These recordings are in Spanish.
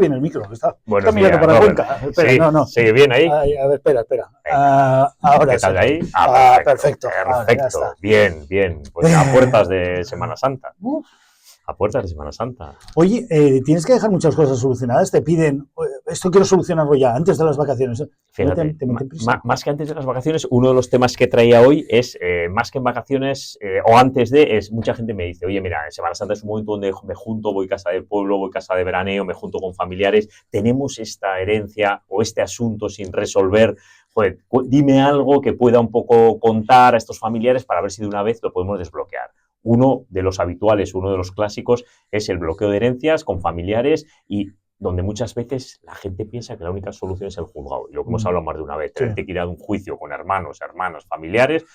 Bien el micro, está Buenos mirando días, para Robert. Cuenca. Espera, Sí, no. ¿sigue bien ahí? Ay, a ver, espera. Venga. Ahora ¿Qué tal sí. de ahí? Perfecto. Ahora, ya Perfecto. está. Bien. Pues a puertas de Semana Santa. Uf. A puertas de Semana Santa. Oye, tienes que dejar muchas cosas solucionadas. Te piden, esto quiero solucionarlo ya, antes de las vacaciones. Fíjate, te meten prisa. más que antes de las vacaciones, uno de los temas que traía hoy es, más que en vacaciones o antes de, es mucha gente me dice, oye, mira, en Semana Santa es un momento donde me junto, voy a casa del pueblo, voy a casa de veraneo, me junto con familiares, tenemos esta herencia o este asunto sin resolver. Joder, dime algo que pueda un poco contar a estos familiares para ver si de una vez lo podemos desbloquear. Uno de los habituales, uno de los clásicos es el bloqueo de herencias con familiares y donde muchas veces la gente piensa que la única solución es el juzgado. Y lo que hemos hablado más de una vez, tener que ir a un juicio con hermanos, familiares,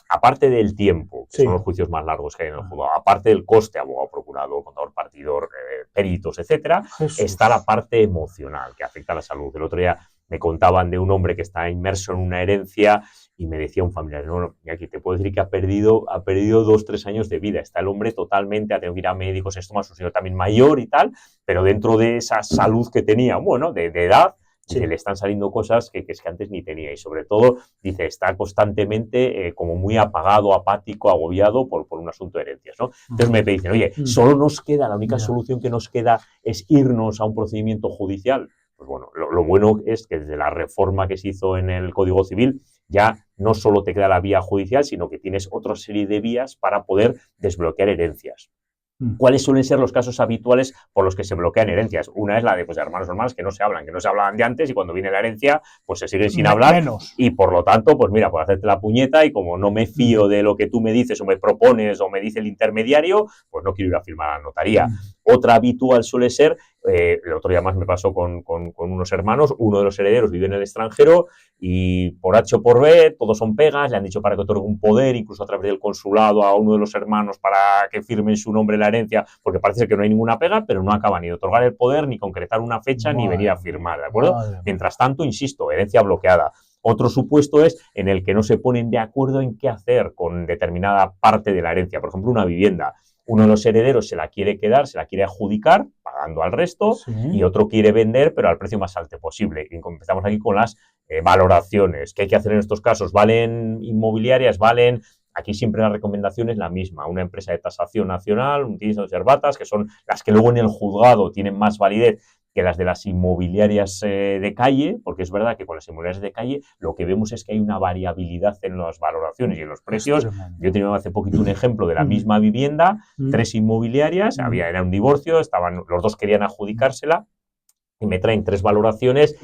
aparte del tiempo, que son los juicios más largos que hay en el juzgado, aparte del coste, abogado, procurador, contador, partidor, peritos, etcétera, está la parte emocional que afecta a la salud. El otro día me contaban de un hombre que está inmerso en una herencia y me decía un familiar, no, aquí te puedo decir que ha perdido 2-3 años de vida. Está el hombre totalmente, ha tenido que ir a médicos, esto más, un señor también mayor y tal, pero dentro de esa salud que tenía, bueno, de edad, dice, le están saliendo cosas que es que antes ni tenía. Y sobre todo, dice, está constantemente como muy apagado, apático, agobiado por un asunto de herencias, ¿no? Entonces me dicen, oye, solo nos queda, la única solución que nos queda es irnos a un procedimiento judicial. Pues bueno, lo bueno es que desde la reforma que se hizo en el Código Civil ya no solo te queda la vía judicial, sino que tienes otra serie de vías para poder desbloquear herencias. ¿Cuáles suelen ser los casos habituales por los que se bloquean herencias? Una es la de hermanos o hermanas que no se hablaban de antes y cuando viene la herencia pues se siguen sin hablar y por lo tanto, pues mira, por hacerte la puñeta y como no me fío de lo que tú me dices o me propones o me dice el intermediario, pues no quiero ir a firmar a la notaría. Otra habitual suele ser, el otro día más me pasó con unos hermanos, uno de los herederos vive en el extranjero y por H o por B, todos son pegas, le han dicho para que otorgue un poder, incluso a través del consulado a uno de los hermanos para que firme en su nombre la herencia, porque parece que no hay ninguna pega, pero no acaba ni de otorgar el poder, ni concretar una fecha, ni venir a firmar, ¿de acuerdo? Mientras tanto, insisto, herencia bloqueada. Otro supuesto es en el que no se ponen de acuerdo en qué hacer con determinada parte de la herencia, por ejemplo, una vivienda. Uno de los herederos se la quiere quedar, se la quiere adjudicar, pagando al resto, y otro quiere vender, pero al precio más alto posible. Y empezamos aquí con las valoraciones. ¿Qué hay que hacer en estos casos? ¿Valen inmobiliarias? ¿Valen? Aquí siempre la recomendación es la misma. Una empresa de tasación nacional, un TINS o Servatas, que son las que luego en el juzgado tienen más validez que las de las inmobiliarias de calle, porque es verdad que con las inmobiliarias de calle lo que vemos es que hay una variabilidad en las valoraciones y en los precios. Yo he tenido hace poquito un ejemplo de la misma vivienda, 3 inmobiliarias, era un divorcio, los dos querían adjudicársela y me traen 3 valoraciones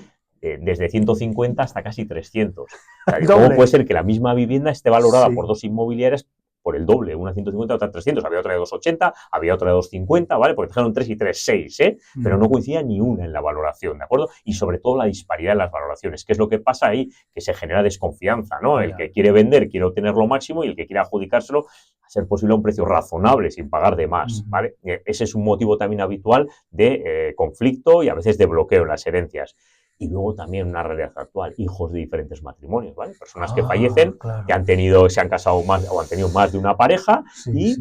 desde 150 hasta casi 300. O sea, ¿cómo puede ser que la misma vivienda esté valorada por 2 inmobiliarias por el doble? Una 150, otra 300. Había otra de 280, había otra de 250, ¿vale? Porque dejaron 3 y 3, 6, ¿eh? Pero no coincidía ni una en la valoración, ¿de acuerdo? Y sobre todo la disparidad en las valoraciones. ¿Qué es lo que pasa ahí? Que se genera desconfianza, ¿no? El que quiere vender quiere obtener lo máximo y el que quiere adjudicárselo a ser posible a un precio razonable, sin pagar de más, ¿vale? Ese es un motivo también habitual de conflicto y a veces de bloqueo en las herencias. Y luego también una realidad actual, hijos de diferentes matrimonios, ¿vale? Personas que fallecen, que se han casado más o han tenido más de una pareja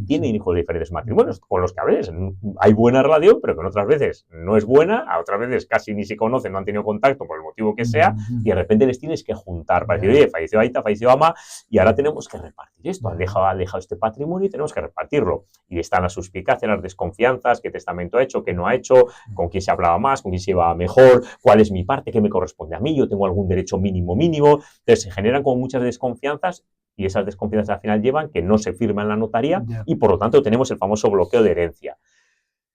tienen hijos de diferentes matrimonios, con los que a veces hay buena relación, pero que en otras veces no es buena, a otras veces casi ni se conocen, no han tenido contacto por el motivo que sea, y de repente les tienes que juntar para decir, oye, falleció Aita, falleció Ama, y ahora tenemos que repartir esto, han dejado este patrimonio y tenemos que repartirlo. Y están las suspicacias, las desconfianzas, qué testamento ha hecho, qué no ha hecho, con quién se hablaba más, con quién se llevaba mejor, cuál es mi parte, qué me corresponde a mí, yo tengo algún derecho mínimo. Entonces se generan como muchas desconfianzas y esas desconfianzas al final llevan que no se firma en la notaría y por lo tanto tenemos el famoso bloqueo de herencia.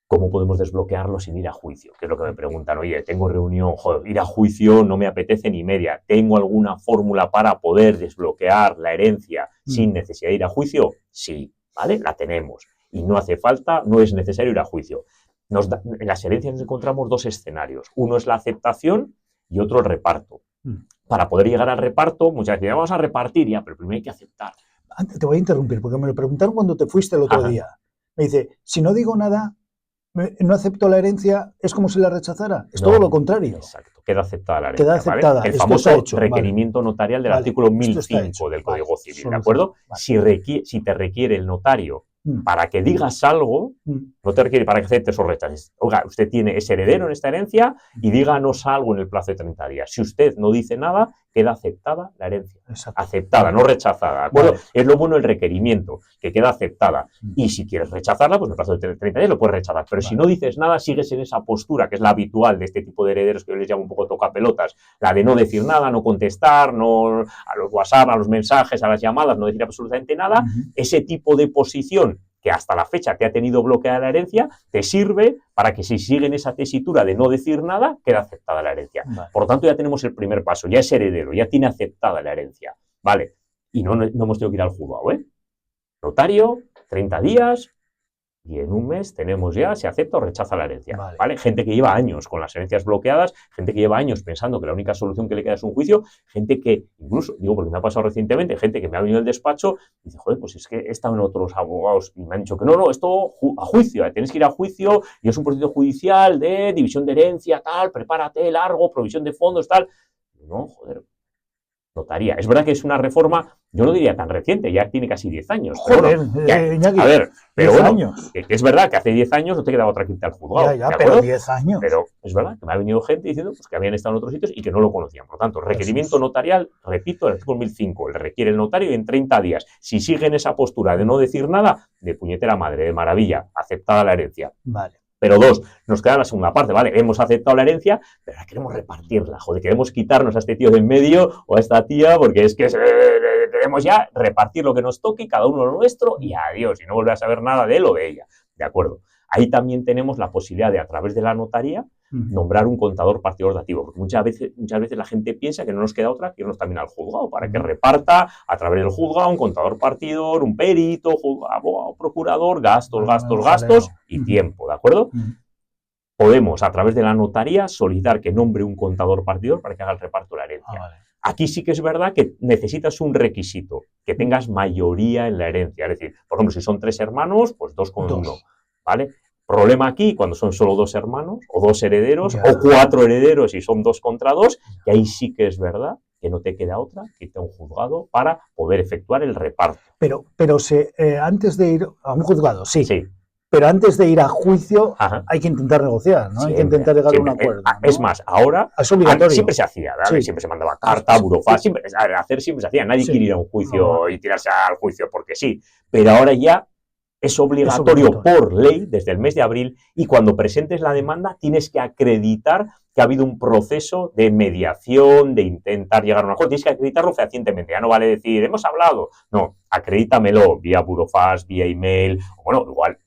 ¿Cómo podemos desbloquearlo sin ir a juicio? Que es lo que me preguntan. Oye, tengo reunión, joder, ir a juicio no me apetece ni media. ¿Tengo alguna fórmula para poder desbloquear la herencia sin necesidad de ir a juicio? Sí, ¿vale? La tenemos. Y no hace falta, no es necesario ir a juicio. En las herencias nos encontramos 2 escenarios. Uno es la aceptación y otro el reparto. Para poder llegar al reparto, muchas veces vamos a repartir ya, pero primero hay que aceptar. Te voy a interrumpir porque me lo preguntaron cuando te fuiste el otro día. Me dice, si no digo nada, no acepto la herencia, ¿es como si la rechazara? Es todo lo contrario. Exacto, queda aceptada la herencia. Queda aceptada. ¿Vale? El famoso requerimiento notarial del artículo 1005 del Código Civil, ¿de acuerdo? Si te requiere el notario Para que digas algo, no te requiere para que aceptes o rechaces. Oiga, usted es heredero en esta herencia y díganos algo en el plazo de 30 días. Si usted no dice nada, queda aceptada la herencia. Exacto. Aceptada, no rechazada, ¿de acuerdo? Vale. Es lo bueno el requerimiento, que queda aceptada. Y si quieres rechazarla, pues en el plazo de 30 días lo puedes rechazar. Pero si no dices nada, sigues en esa postura, que es la habitual de este tipo de herederos, que yo les llamo un poco tocapelotas, la de no decir nada, no contestar, no a los WhatsApp, a los mensajes, a las llamadas, no decir absolutamente nada. Ese tipo de posición que hasta la fecha te ha tenido bloqueada la herencia, te sirve para que si siguen esa tesitura de no decir nada, queda aceptada la herencia. Vale. Por lo tanto, ya tenemos el primer paso, ya es heredero, ya tiene aceptada la herencia. Vale, y no hemos tenido que ir al juzgado, ¿eh? Notario, 30 días, y en un mes tenemos ya, se acepta o rechaza la herencia. Vale. ¿Vale? Gente que lleva años con las herencias bloqueadas, gente que lleva años pensando que la única solución que le queda es un juicio, gente que, incluso, digo porque me ha pasado recientemente, gente que me ha venido al despacho y dice, joder, pues es que he estado en otros abogados y me han dicho que no, esto a juicio, tienes que ir a juicio y es un proceso judicial de división de herencia, tal, prepárate, largo, provisión de fondos, tal. No, joder. Notaría. Es verdad que es una reforma, yo no diría tan reciente, ya tiene casi 10 años. Joder, bueno, ya, Iñaki, a ver, pero 10 bueno, años. Que es verdad que hace 10 años no te quedaba otra que irte al juzgado. Ya, pero 10 años. Pero es verdad que me ha venido gente diciendo pues, que habían estado en otros sitios y que no lo conocían. Por lo tanto, requerimiento notarial, repito, el artículo 1005, le requiere el notario y en 30 días. Si siguen esa postura de no decir nada, de puñetera madre, de maravilla, aceptada la herencia. Vale. Pero dos, nos queda la segunda parte, ¿vale? Hemos aceptado la herencia, pero ahora queremos repartirla, joder, queremos quitarnos a este tío de en medio o a esta tía, porque es que queremos ya repartir lo que nos toque, cada uno lo nuestro, y adiós, y no volver a saber nada de él o de ella, ¿de acuerdo? Ahí también tenemos la posibilidad de, a través de la notaría, nombrar un contador partidor dativo, porque muchas veces la gente piensa que no nos queda otra que irnos también al juzgado, para que reparta a través del juzgado un contador partidor, un perito, abogado, procurador, gastos y tiempo, ¿de acuerdo? Podemos, a través de la notaría, solicitar que nombre un contador partidor para que haga el reparto de la herencia. Vale. Aquí sí que es verdad que necesitas un requisito, que tengas mayoría en la herencia. Es decir, por ejemplo, si son 3 hermanos, pues 2 con 1, ¿vale? Problema aquí cuando son solo 2 hermanos, o 2 herederos, o 4 herederos y son 2 contra 2, que ahí sí que es verdad que no te queda otra que irte a un juzgado para poder efectuar el reparto. Pero antes de ir a un juzgado, sí. Pero antes de ir a juicio hay que intentar negociar, ¿no? Siempre, hay que intentar llegar a un acuerdo. ¿no? Es más, ahora es obligatorio. Siempre se hacía, ¿vale? Siempre se mandaba carta, burofax, siempre se hacía. Nadie quiere ir a un juicio y tirarse al juicio porque sí. Pero ahora ya es obligatorio por ley desde el mes de abril y cuando presentes la demanda tienes que acreditar que ha habido un proceso de mediación, de intentar llegar a un acuerdo. Tienes que acreditarlo fehacientemente. Ya no vale decir, hemos hablado. No, acredítamelo vía burofax, vía email. O bueno, igual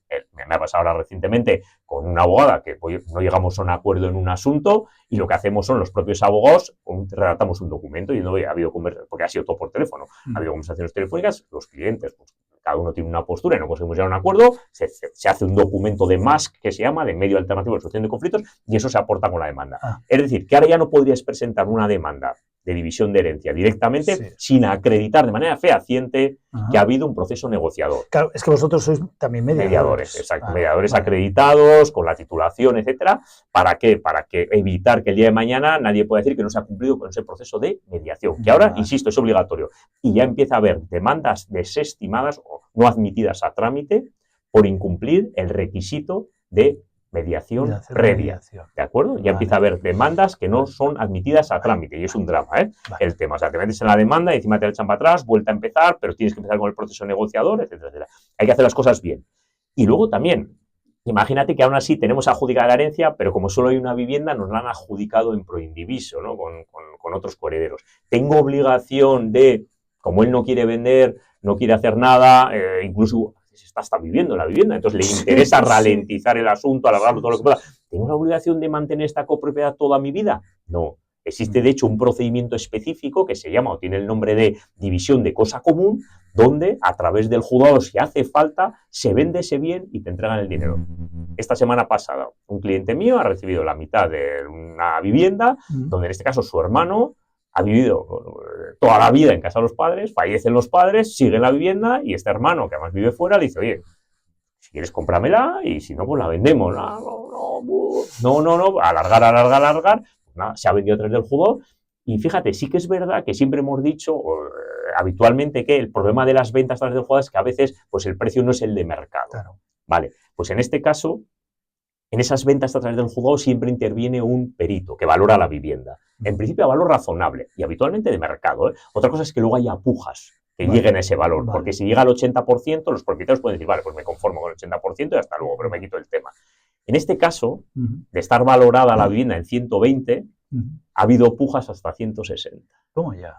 me ha pasado ahora recientemente con una abogada que no llegamos a un acuerdo en un asunto y lo que hacemos son los propios abogados, redactamos un documento y no ha habido conversaciones, porque ha sido todo por teléfono. Ha habido conversaciones telefónicas, los clientes, pues cada uno tiene una postura y no conseguimos llegar a un acuerdo, se hace un documento de MASC que se llama, de medio alternativo de solución de conflictos, y eso se aporta con la demanda. Es decir, que ahora ya no podrías presentar una demanda de división de herencia directamente sin acreditar de manera fehaciente que ha habido un proceso negociador. Claro, es que vosotros sois también mediadores. Exacto, mediadores acreditados, con la titulación, etcétera. ¿Para qué? Para que evitar que el día de mañana nadie pueda decir que no se ha cumplido con ese proceso de mediación, que ahora, insisto, es obligatorio. Y ya empieza a haber demandas desestimadas o no admitidas a trámite por incumplir el requisito de mediación previa, ¿de acuerdo? Ya empieza a haber demandas que no son admitidas a trámite y es un drama, el tema. O sea, te metes en la demanda y encima te la echan para atrás, vuelta a empezar, pero tienes que empezar con el proceso negociador, etcétera, etcétera. Hay que hacer las cosas bien. Y luego también, imagínate que aún así tenemos adjudicada la herencia, pero como solo hay una vivienda, nos la han adjudicado en proindiviso, ¿no? Con otros coherederos. Tengo obligación de, como él no quiere vender, no quiere hacer nada, incluso está hasta viviendo en la vivienda, entonces le interesa ralentizar el asunto, alargarlo todo lo que pueda. ¿Tengo la obligación de mantener esta copropiedad toda mi vida? No. Existe, de hecho, un procedimiento específico que se llama, o tiene el nombre de división de cosa común, donde, a través del juzgado, si hace falta, se vende ese bien y te entregan el dinero. Esta semana pasada, un cliente mío ha recibido la mitad de una vivienda, donde en este caso su hermano ha vivido toda la vida en casa de los padres, fallecen los padres, sigue en la vivienda y este hermano, que además vive fuera, le dice, oye, si quieres cómpramela y si no, pues la vendemos. No, alargar. Pues nada, se ha vendido a través del juzgado Y fíjate, sí que es verdad que siempre hemos dicho habitualmente que el problema de las ventas a través del juzgado es que a veces pues el precio no es el de mercado. Claro. Vale, pues en este caso, en esas ventas a través del juzgado siempre interviene un perito que valora la vivienda. En principio a valor razonable y habitualmente de mercado. Otra cosa es que luego haya pujas que lleguen a ese valor, porque si llega al 80%, los propietarios pueden decir, vale, pues me conformo con el 80% y hasta luego, pero me quito el tema. En este caso, de estar valorada la vivienda en 120, ha habido pujas hasta 160. ¿Cómo ya?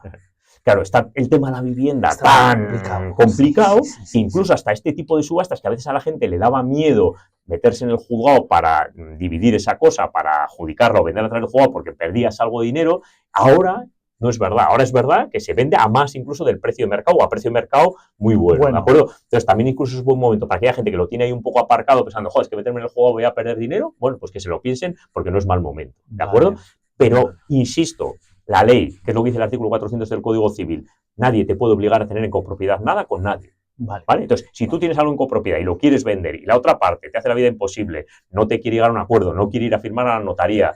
Claro, está el tema de la vivienda tan complicado, que incluso hasta este tipo de subastas que a veces a la gente le daba miedo meterse en el juzgado para dividir esa cosa, para adjudicarla o venderla a través del juzgado porque perdías algo de dinero, ahora no es verdad. Ahora es verdad que se vende a más incluso del precio de mercado o a precio de mercado muy bueno, ¿de acuerdo? Entonces también incluso es un buen momento para aquella gente que lo tiene ahí un poco aparcado pensando, joder, es que meterme en el juzgado voy a perder dinero. Bueno, pues que se lo piensen porque no es mal momento, ¿de acuerdo? Pero, insisto, la ley, que es lo que dice el artículo 400 del Código Civil, nadie te puede obligar a tener en copropiedad nada con nadie. ¿Vale? Entonces, si tú tienes algo en copropiedad y lo quieres vender y la otra parte te hace la vida imposible, no te quiere llegar a un acuerdo, no quiere ir a firmar a la notaría,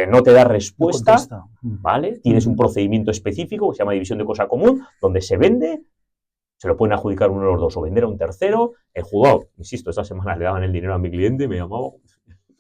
no te da respuesta, ¿vale? Tienes un procedimiento específico que se llama división de cosa común, donde se vende, se lo pueden adjudicar uno de los dos o vender a un tercero. El juzgado, insisto, esta semana le daban el dinero a mi cliente, me llamaba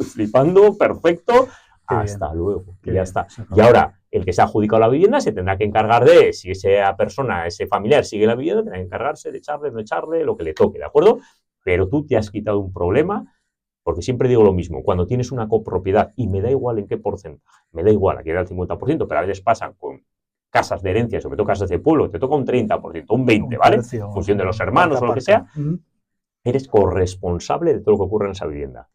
flipando, perfecto. Hasta luego, y ya está. Y ahora, el que se ha adjudicado la vivienda se tendrá que encargar de, si esa persona, ese familiar sigue la vivienda, tendrá que encargarse de echarle, no echarle, lo que le toque, ¿de acuerdo? Pero tú te has quitado un problema, porque siempre digo lo mismo, cuando tienes una copropiedad, y me da igual en qué porcentaje, me da igual, aquí era el 50%, pero a veces pasan con casas de herencia, sobre todo casas de pueblo, te toca un 30%, un 20%, ¿vale? En función de los hermanos o lo que sea, eres corresponsable de todo lo que ocurre en esa vivienda.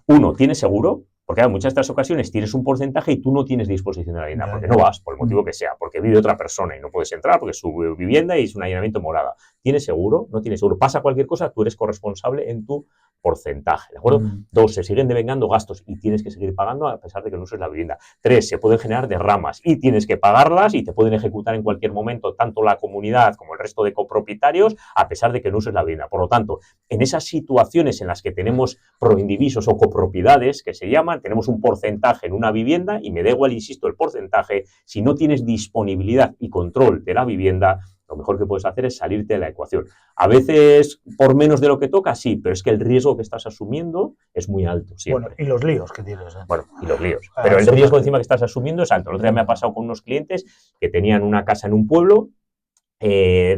Uno, ¿tienes seguro? Porque en muchas de estas ocasiones tienes un porcentaje y tú no tienes disposición de la vivienda, porque no vas, por el motivo que sea, porque vive otra persona y no puedes entrar porque es su vivienda y es un allanamiento morada. ¿Tienes seguro? No tienes seguro. Pasa cualquier cosa, tú eres corresponsable en tu porcentaje, ¿de acuerdo? 2, se siguen devengando gastos y tienes que seguir pagando a pesar de que no uses la vivienda. 3, se pueden generar derramas y tienes que pagarlas y te pueden ejecutar en cualquier momento tanto la comunidad como el resto de copropietarios a pesar de que no uses la vivienda. Por lo tanto, en esas situaciones en las que tenemos proindivisos o copropiedades, que se llaman, tenemos un porcentaje en una vivienda y me da igual, insisto, el porcentaje, si no tienes disponibilidad y control de la vivienda, lo mejor que puedes hacer es salirte de la ecuación. A veces por menos de lo que toca, sí, pero es que el riesgo que estás asumiendo es muy alto siempre. Bueno, y los líos que tienes. Bueno, y los líos. Pero el riesgo encima que estás asumiendo es alto. El otro día me ha pasado con unos clientes que tenían una casa en un pueblo,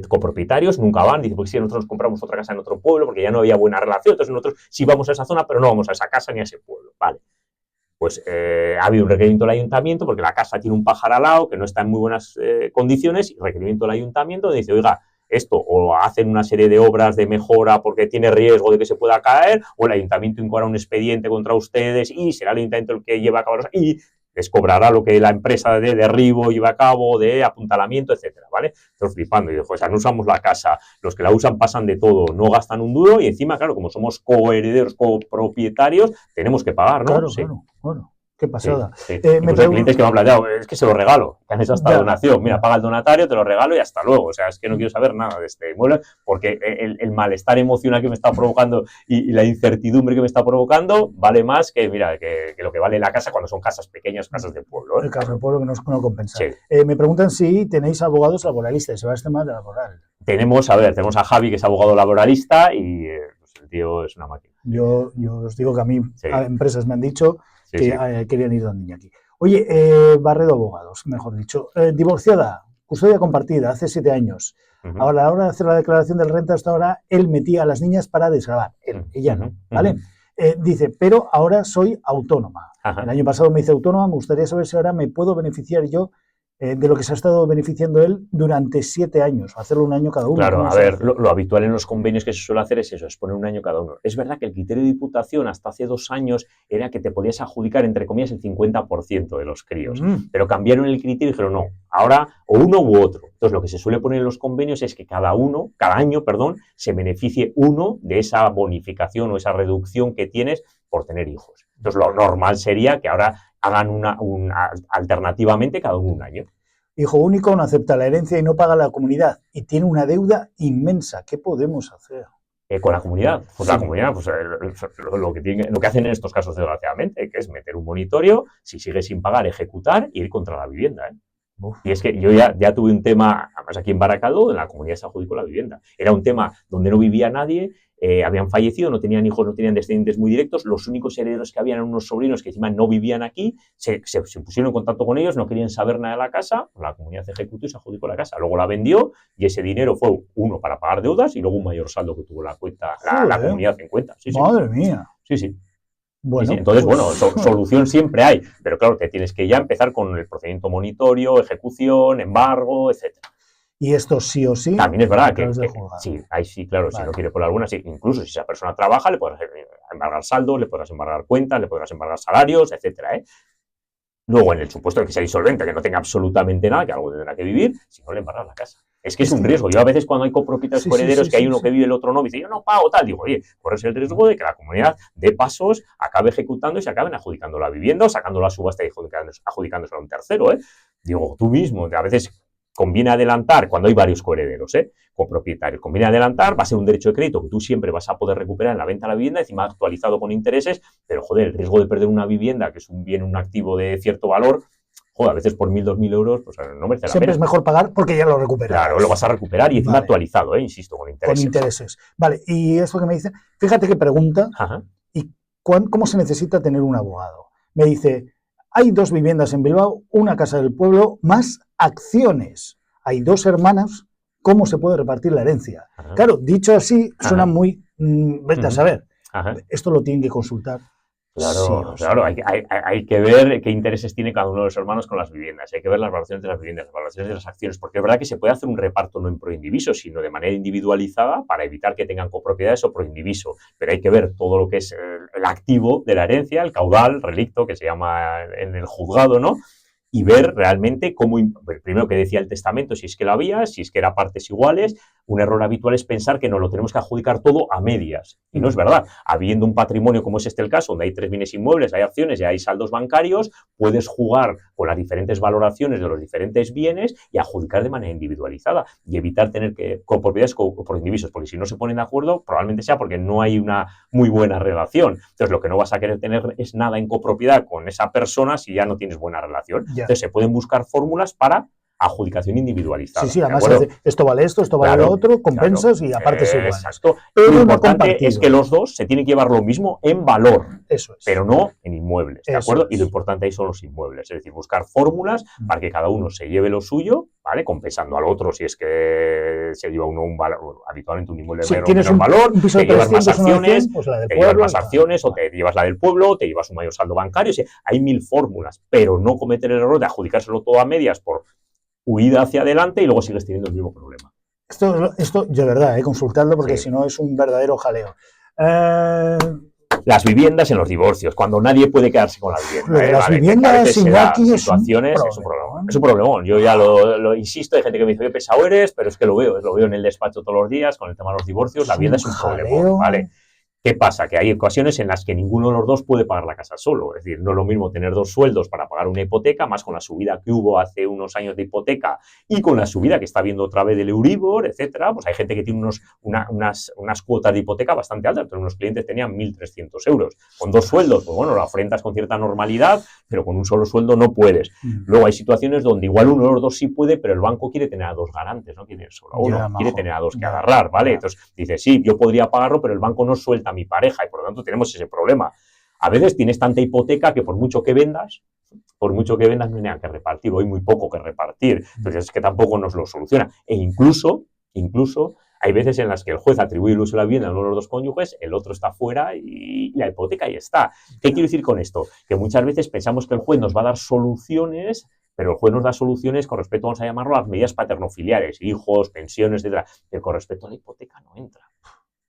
copropietarios, nunca van, dice, pues sí, nosotros compramos otra casa en otro pueblo porque ya no había buena relación, entonces nosotros sí vamos a esa zona, pero no vamos a esa casa ni a ese pueblo. Vale. Pues ha habido un requerimiento del ayuntamiento porque la casa tiene un pájaro al lado que no está en muy buenas condiciones y requerimiento del ayuntamiento dice, oiga, esto o hacen una serie de obras de mejora porque tiene riesgo de que se pueda caer o el ayuntamiento incoará un expediente contra ustedes y será el ayuntamiento el que lleva a cabo y les cobrará lo que la empresa de derribo lleva a cabo, de apuntalamiento, etcétera, ¿vale? Estoy flipando y digo, o sea, no usamos la casa, los que la usan pasan de todo, no gastan un duro y encima, claro, como somos coherederos, copropietarios, tenemos que pagar, ¿no? Claro, sí. claro, bueno. Qué pasada. Sí. Pues hay clientes que me han planteado, es que se lo regalo, que han hecho hasta donación. Mira, paga el donatario, te lo regalo y hasta luego. O sea, es que no quiero saber nada de este inmueble porque el malestar emocional que me está provocando y la incertidumbre que me está provocando vale más que, mira, que lo que vale la casa cuando son casas pequeñas, casas de pueblo. El caso de pueblo que no compensa. Sí. Me preguntan si tenéis abogados laboralistas, se va este tema de laboral. Tenemos a Javi, que es abogado laboralista y pues el tío es una máquina. Yo os digo que a mí empresas me han dicho que querían ir donde Iñaki. Oye, Barredo Abogados, mejor dicho. Divorciada, custodia compartida, hace 7 años. Ahora, a la hora de hacer la declaración de renta, hasta ahora, él metía a las niñas para desgravar. Ella no, ¿vale? Dice, pero ahora soy autónoma. El año pasado me hice autónoma, me gustaría saber si ahora me puedo beneficiar yo de lo que se ha estado beneficiando él durante 7 años, hacerlo un año cada uno. Claro, a ver, lo habitual en los convenios que se suele hacer es eso, es poner un año cada uno. Es verdad que el criterio de diputación hasta hace 2 años era que te podías adjudicar, entre comillas, el 50% de los críos, pero cambiaron el criterio y dijeron, no, ahora o uno u otro. Entonces, lo que se suele poner en los convenios es que cada año, se beneficie uno de esa bonificación o esa reducción que tienes por tener hijos. Entonces, lo normal sería que ahora hagan alternativamente cada uno un año. Hijo único, no acepta la herencia y no paga la comunidad y tiene una deuda inmensa. ¿Qué podemos hacer? Con la comunidad. Pues la comunidad, pues lo que hacen en estos casos, desgraciadamente, que es meter un monitorio, si sigue sin pagar, ejecutar y ir contra la vivienda. Y es que yo ya tuve un tema, además aquí en Baracaldo, en la comunidad se adjudicó la vivienda. Era un tema donde no vivía nadie, habían fallecido, no tenían hijos, no tenían descendientes muy directos, los únicos herederos que habían eran unos sobrinos que encima no vivían aquí, se pusieron en contacto con ellos, no querían saber nada de la casa, la comunidad ejecutó y se adjudicó la casa. Luego la vendió y ese dinero fue uno para pagar deudas y luego un mayor saldo que tuvo la comunidad en cuenta. Madre mía. Sí. Bueno, entonces, solución siempre hay, pero claro, te tienes que ya empezar con el procedimiento monitorio, ejecución, embargo, etcétera. Y esto sí o sí. También es verdad que sí, ahí sí, claro, vale. Si no quiere por alguna, sí. Incluso si esa persona trabaja, le podrás embargar saldos, le podrás embargar cuentas, le podrás embargar salarios, etcétera, Luego, en el supuesto de que sea insolvente, que no tenga absolutamente nada, que algo tendrá que vivir, si no le embargas la casa. Es que es un riesgo. Yo a veces cuando hay copropietarios herederos que hay uno que vive y el otro no, me dice, yo no pago tal, digo, oye, corres el riesgo de que la comunidad dé pasos, acabe ejecutando y se acaben adjudicando la vivienda o sacando la subasta y adjudicándosela a un tercero, Digo, tú mismo, a veces conviene adelantar cuando hay varios coherederos, copropietarios. Conviene adelantar, va a ser un derecho de crédito que tú siempre vas a poder recuperar en la venta de la vivienda, encima actualizado con intereses, pero joder, el riesgo de perder una vivienda, que es un bien, un activo de cierto valor, joder, a veces por 1.000, 2.000 euros, pues no merece la pena. Siempre es mejor pagar porque ya lo recuperas. Claro, lo vas a recuperar y encima actualizado, insisto, con intereses. Con intereses. Vale, y esto que me dice, fíjate qué pregunta, ¿y cómo se necesita tener un abogado? Me dice, hay 2 viviendas en Bilbao, una casa del pueblo, más acciones. Hay 2 hermanas, ¿cómo se puede repartir la herencia? Claro, dicho así, suena muy, vete a saber. Esto lo tienen que consultar. Claro, claro, hay que ver qué intereses tiene cada uno de los hermanos con las viviendas, hay que ver las valoraciones de las viviendas, las valoraciones de las acciones, porque es verdad que se puede hacer un reparto no en proindiviso, sino de manera individualizada para evitar que tengan copropiedades o proindiviso, pero hay que ver todo lo que es el activo de la herencia, el caudal, relicto, que se llama en el juzgado, ¿no? Y ver realmente cómo, primero que decía el testamento, si es que lo había, si es que era partes iguales. Un error habitual es pensar que nos lo tenemos que adjudicar todo a medias. Y no es verdad. Habiendo un patrimonio como es el caso, donde hay 3 bienes inmuebles, hay acciones y hay saldos bancarios, puedes jugar con las diferentes valoraciones de los diferentes bienes y adjudicar de manera individualizada y evitar tener copropiedades por indivisos, porque si no se ponen de acuerdo, probablemente sea porque no hay una muy buena relación. Entonces, lo que no vas a querer tener es nada en copropiedad con esa persona si ya no tienes buena relación. Entonces, se pueden buscar fórmulas para adjudicación individualizada. Sí, además esto vale esto vale lo otro, compensas y aparte es igual. Exacto. Lo importante es que los dos se tienen que llevar lo mismo en valor, pero no en inmuebles, ¿de acuerdo? Y lo importante ahí son los inmuebles, es decir, buscar fórmulas para que cada uno se lleve lo suyo, ¿vale? Compensando al otro si es que se lleva uno un valor, habitualmente un inmueble de menor valor, te llevas más acciones, te llevas más acciones o te llevas la del pueblo, te llevas un mayor saldo bancario, hay 1000 fórmulas, pero no cometer el error de adjudicárselo todo a medias por huida hacia adelante y luego sigues teniendo el mismo problema. Esto de verdad, consultadlo porque si no es un verdadero jaleo. Las viviendas en los divorcios, cuando nadie puede quedarse con la vivienda. Las viviendas sin aquí es un problema. Es un problema. Yo ya lo insisto, hay gente que me dice, qué pesado eres, pero es que lo veo en el despacho todos los días con el tema de los divorcios. La vivienda es un problema, ¿vale? ¿Qué pasa? Que hay ocasiones en las que ninguno de los dos puede pagar la casa solo. Es decir, no es lo mismo tener 2 sueldos para pagar una hipoteca, más con la subida que hubo hace unos años de hipoteca y con la subida que está habiendo otra vez del Euribor, etcétera. Pues hay gente que tiene unas cuotas de hipoteca bastante altas. Entonces, unos clientes tenían 1.300 euros. Con 2 sueldos, pues bueno, lo afrentas con cierta normalidad, pero con un solo sueldo no puedes. Luego hay situaciones donde igual uno de los dos sí puede, pero el banco quiere tener a 2 garantes, no quiere solo a uno, quiere tener a 2 que agarrar, ¿vale? Entonces dice, sí, yo podría pagarlo, pero el banco no suelta a mi pareja y por lo tanto tenemos ese problema. A veces tienes tanta hipoteca que por mucho que vendas no hay nada que repartir, o hay muy poco que repartir. Entonces es que tampoco nos lo soluciona. E incluso hay veces en las que el juez atribuye el uso de la vivienda a uno de los 2 cónyuges, el otro está fuera y la hipoteca ahí está. ¿Qué quiero decir con esto? Que muchas veces pensamos que el juez nos va a dar soluciones, pero el juez nos da soluciones con respecto, vamos a llamarlo, a las medidas paternofiliares, hijos, pensiones, etcétera, que con respecto a la hipoteca no entra.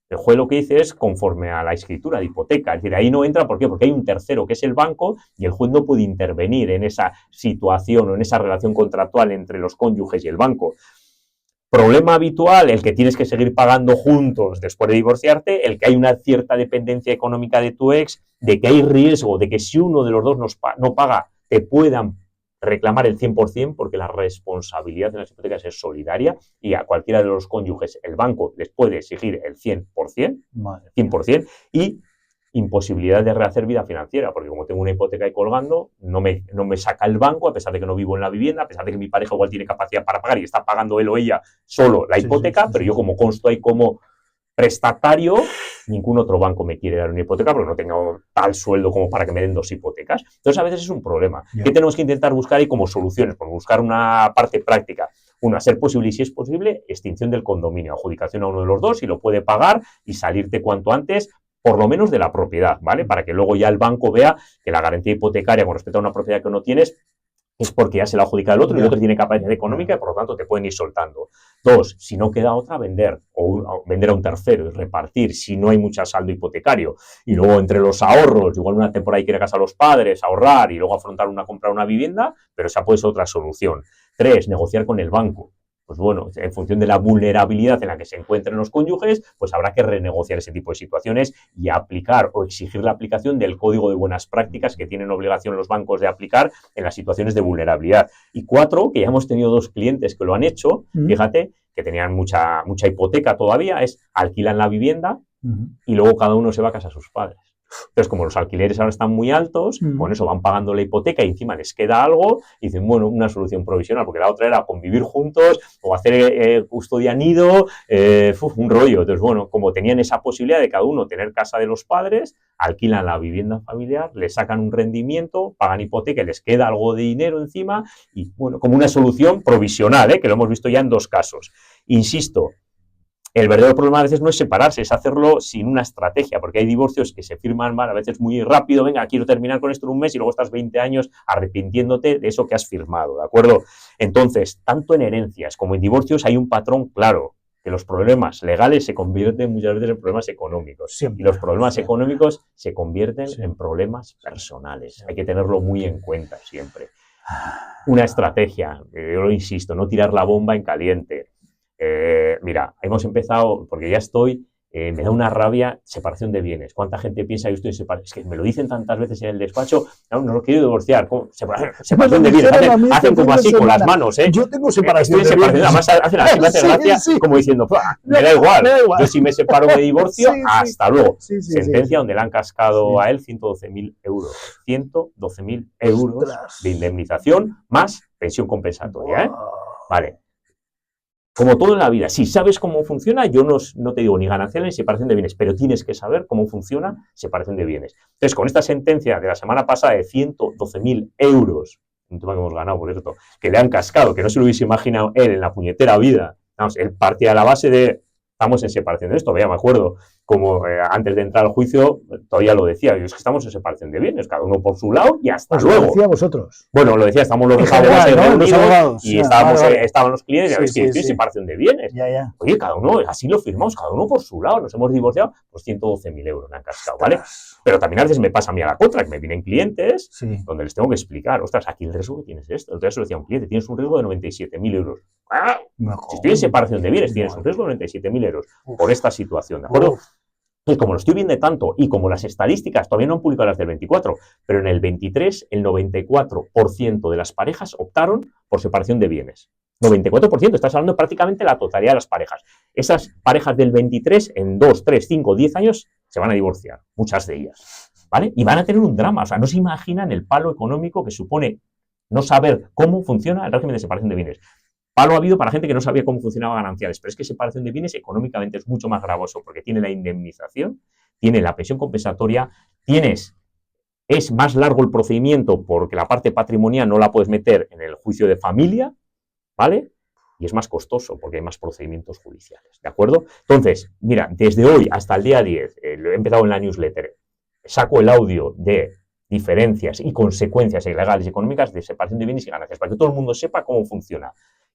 El juez lo que dice es conforme a la escritura de hipoteca. Es decir, ahí no entra, ¿por qué? Porque hay un tercero que es el banco y el juez no puede intervenir en esa situación o en esa relación contractual entre los cónyuges y el banco. Problema habitual, el que tienes que seguir pagando juntos después de divorciarte, el que hay una cierta dependencia económica de tu ex, de que hay riesgo de que si uno de los dos no paga, te puedan reclamar el 100%, porque la responsabilidad de las hipotecas es solidaria y a cualquiera de los cónyuges el banco les puede exigir el 100%, y imposibilidad de rehacer vida financiera, porque como tengo una hipoteca ahí colgando, no me saca el banco, a pesar de que no vivo en la vivienda, a pesar de que mi pareja igual tiene capacidad para pagar y está pagando él o ella solo la hipoteca, pero yo como consto ahí como prestatario, ningún otro banco me quiere dar una hipoteca porque no tengo tal sueldo como para que me den 2 hipotecas. Entonces, a veces es un problema. ¿Qué tenemos que intentar buscar ahí como soluciones? Pues buscar una parte práctica. Uno, a ser posible y si es posible, extinción del condominio, adjudicación a uno de los dos y lo puede pagar y salirte cuanto antes, por lo menos de la propiedad, ¿vale? Para que luego ya el banco vea que la garantía hipotecaria con respecto a una propiedad que no tienes es porque ya se la adjudica el otro y el otro tiene capacidad económica y por lo tanto te pueden ir soltando. 2, si no queda otra, vender o vender a un tercero y repartir si no hay mucho saldo hipotecario. Y luego entre los ahorros, igual una temporada hay que ir a casa a los padres, ahorrar y luego afrontar comprar una vivienda, pero esa puede ser otra solución. 3, negociar con el banco. Pues bueno, en función de la vulnerabilidad en la que se encuentren los cónyuges, pues habrá que renegociar ese tipo de situaciones y aplicar o exigir la aplicación del código de buenas prácticas que tienen obligación los bancos de aplicar en las situaciones de vulnerabilidad. Y 4, que ya hemos tenido 2 clientes que lo han hecho, fíjate, que tenían mucha hipoteca todavía, es alquilan la vivienda y luego cada uno se va a casa a sus padres. Entonces, como los alquileres ahora están muy altos, con eso van pagando la hipoteca y encima les queda algo y dicen, bueno, una solución provisional, porque la otra era convivir juntos o hacer custodia nido, un rollo. Entonces, bueno, como tenían esa posibilidad de cada uno tener casa de los padres, alquilan la vivienda familiar, le sacan un rendimiento, pagan hipoteca y les queda algo de dinero encima y, bueno, como una solución provisional, que lo hemos visto ya en 2 casos. Insisto, el verdadero problema a veces no es separarse, es hacerlo sin una estrategia, porque hay divorcios que se firman mal, a veces muy rápido, venga, quiero terminar con esto en un mes y luego estás 20 años arrepintiéndote de eso que has firmado, ¿de acuerdo? Entonces, tanto en herencias como en divorcios hay un patrón claro, que los problemas legales se convierten muchas veces en problemas económicos. Siempre, y los problemas económicos se convierten en problemas personales. Hay que tenerlo muy en cuenta siempre. Una estrategia, yo lo insisto, no tirar la bomba en caliente. Mira, hemos empezado, porque ya estoy, me da una rabia, separación de bienes. ¿Cuánta gente piensa que yo estoy en separación? Es que me lo dicen tantas veces en el despacho, no lo quiero divorciar. Separación de bienes. Hacen como así con las manos, ¿eh? Yo tengo separación de bienes. Además, hacen así, me hace gracia, como diciendo, me da igual. Yo si me separo me divorcio, hasta luego. Sentencia donde le han cascado a él 112.000 euros. 112.000 euros de indemnización más pensión compensatoria, ¿eh? Vale. Como todo en la vida, si sabes cómo funciona, yo no te digo ni ganancial ni separación de bienes, pero tienes que saber cómo funciona separación de bienes. Entonces, con esta sentencia de la semana pasada de 112.000 euros, un tema que hemos ganado, por cierto, que le han cascado, que no se lo hubiese imaginado él en la puñetera vida. Vamos, él partía de la base de, estamos en separación de esto, ya me acuerdo, como antes de entrar al juicio, todavía lo decía, yo es que estamos en separación de bienes, cada uno por su lado y hasta luego. Lo decía vosotros. Bueno, lo decía, estamos los abogados reunidos y estaban los clientes y habéis que estoy en separación de bienes. Ya. Oye, cada uno, así lo firmamos, cada uno por su lado, nos hemos divorciado, pues 112.000 euros me han cascado, ¿vale? Pero también a veces me pasa a mí a la contra, que me vienen clientes donde les tengo que explicar, ostras, aquí el riesgo que tienes es esto. Entonces, lo decía un cliente, tienes un riesgo de 97.000 euros. Si estoy en separación de bienes, tienes un riesgo de 97.000 euros por esta situación, ¿de acuerdo? Entonces, como lo estoy viendo tanto y como las estadísticas todavía no han publicado las del 24, pero en el 23 el 94% de las parejas optaron por separación de bienes. 94%, estás hablando prácticamente la totalidad de las parejas. Esas parejas del 23 en 2, 3, 5, 10 años se van a divorciar, muchas de ellas, ¿vale? Y van a tener un drama, o sea, no se imaginan el palo económico que supone no saber cómo funciona el régimen de separación de bienes. Palo ha habido para gente que no sabía cómo funcionaba gananciales, pero es que separación de bienes económicamente es mucho más gravoso porque tiene la indemnización, tiene la pensión compensatoria, es más largo el procedimiento porque la parte patrimonial no la puedes meter en el juicio de familia, ¿vale? Y es más costoso porque hay más procedimientos judiciales, ¿de acuerdo? Entonces, mira, desde hoy hasta el día 10, lo he empezado en la newsletter, saco el audio de diferencias y consecuencias legales y económicas de separación de bienes y ganancias, para que todo el mundo sepa cómo funciona.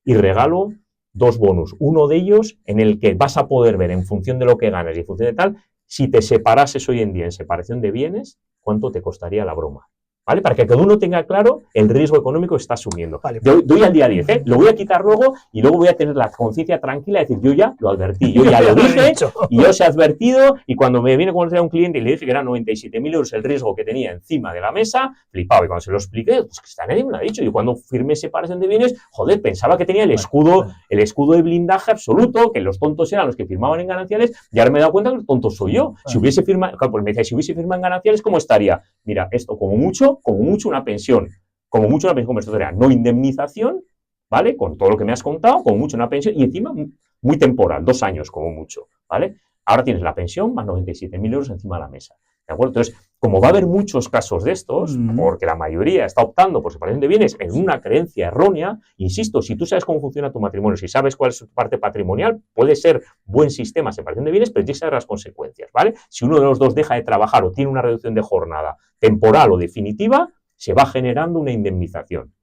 Y regalo 2 bonus. Uno de ellos en el que vas a poder ver en función de lo que ganas y en función de tal, si te separases hoy en día en separación de bienes, cuánto te costaría la broma. ¿vale? Para que cada uno tenga claro el riesgo económico que está asumiendo. Vale. Doy al día 10, ¿eh? Lo voy a quitar luego y luego voy a tener la conciencia tranquila de decir, yo ya lo advertí, yo ya lo dije y yo os he advertido, y cuando me viene a conocer a un cliente y le dije que eran 97.000 euros el riesgo que tenía encima de la mesa, flipaba. Y cuando se lo expliqué, pues que está, nadie me lo ha dicho. Y cuando firmé separación de bienes, joder, pensaba que tenía el escudo de blindaje absoluto, que los tontos eran los que firmaban en gananciales, y ahora me he dado cuenta que el tonto soy yo. Si hubiese firmado, pues me decía, si hubiese firmado en gananciales, ¿cómo estaría? Mira, esto como mucho una pensión compensatoria, no indemnización, ¿vale? Con todo lo que me has contado, como mucho una pensión, y encima muy temporal, 2 años como mucho, ¿vale? Ahora tienes la pensión más 97.000 euros encima de la mesa, ¿de acuerdo? Entonces, como va a haber muchos casos de estos, porque la mayoría está optando por separación de bienes en una creencia errónea, insisto, si tú sabes cómo funciona tu matrimonio, si sabes cuál es tu parte patrimonial, puede ser buen sistema separación de bienes, pero tienes que saber las consecuencias, ¿vale? Si uno de los dos deja de trabajar o tiene una reducción de jornada temporal o definitiva, se va generando una indemnización.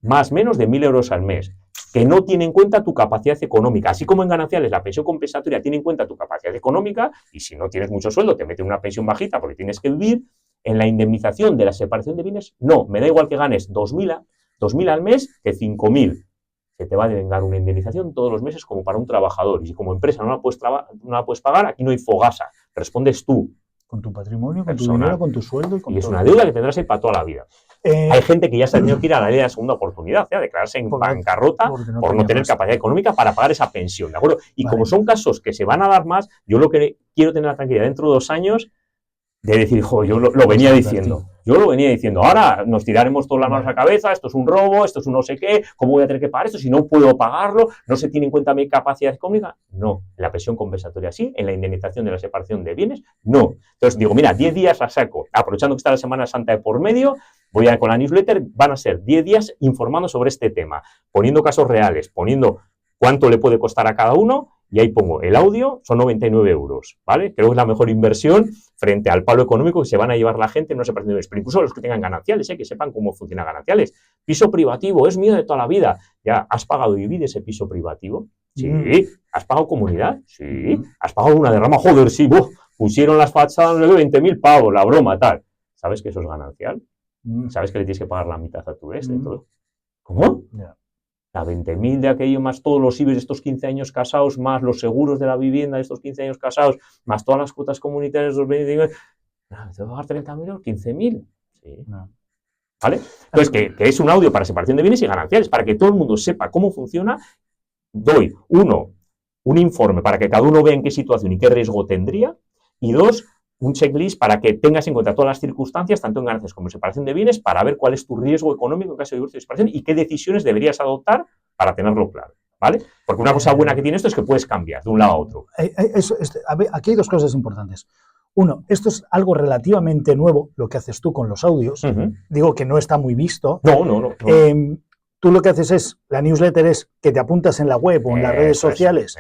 Más o menos de 1.000 euros al mes, que no tiene en cuenta tu capacidad económica. Así como en gananciales la pensión compensatoria tiene en cuenta tu capacidad económica, y si no tienes mucho sueldo te meten una pensión bajita porque tienes que vivir. En la indemnización de la separación de bienes, no, me da igual que ganes 2.000 al mes que 5.000. Se te va a devengar una indemnización todos los meses como para un trabajador. Y si como empresa no la puedes pagar, aquí no hay fogasa, respondes tú. Con tu patrimonio, con tu dinero, con tu sueldo. Y es una deuda que tendrás ahí para toda la vida. Hay gente que ya se ha tenido que ir a la ley de la segunda oportunidad, a declararse en bancarrota por no tener capacidad económica para pagar esa pensión, ¿de acuerdo? Y como son casos que se van a dar más, yo lo que quiero tener la tranquilidad dentro de 2 años de decir, hijo, yo lo venía diciendo. Yo lo venía diciendo. Ahora nos tiraremos todas las manos a la cabeza, esto es un robo, esto es un no sé qué, ¿cómo voy a tener que pagar esto si no puedo pagarlo? ¿No se tiene en cuenta mi capacidad económica? No. En la pensión compensatoria sí, en la indemnización de la separación de bienes, no. Entonces digo, mira, 10 días la saco. Aprovechando que está la Semana Santa de por medio, voy a con la newsletter, van a ser 10 días informando sobre este tema, poniendo casos reales, poniendo cuánto le puede costar a cada uno. Y ahí pongo el audio, son 99 euros, ¿vale? Creo que es la mejor inversión frente al palo económico que se van a llevar la gente en una separación de bienes. Pero incluso los que tengan gananciales, que sepan cómo funciona gananciales. Piso privativo, es mío de toda la vida. ¿Ya has pagado IBI ese piso privativo? Sí. ¿Has pagado comunidad? Sí. ¿Has pagado una derrama? Joder, sí, pusieron las fachadas de 20.000 pavos, la broma, tal. ¿Sabes que eso es ganancial? ¿Sabes que le tienes que pagar la mitad a tu de todo? ¿Cómo? A 20.000 de aquello, más todos los IBIs de estos 15 años casados, más los seguros de la vivienda de estos 15 años casados, más todas las cuotas comunitarias de los 25 años. ¿Te va a pagar 30.000 euros? ¿15.000? Sí. ¿Vale? Entonces, que es un audio para separación de bienes y gananciales, para que todo el mundo sepa cómo funciona. Doy, un informe para que cada uno vea en qué situación y qué riesgo tendría. Y 2, un checklist para que tengas en cuenta todas las circunstancias, tanto en ganancias como en separación de bienes, para ver cuál es tu riesgo económico en caso de divorcio y separación y qué decisiones deberías adoptar para tenerlo claro, ¿vale? Porque una cosa buena que tiene esto es que puedes cambiar de un lado a otro. Aquí hay 2 cosas importantes. Uno, esto es algo relativamente nuevo, lo que haces tú con los audios. Digo que no está muy visto. No. Tú lo que haces es, la newsletter es que te apuntas en la web o en las redes sociales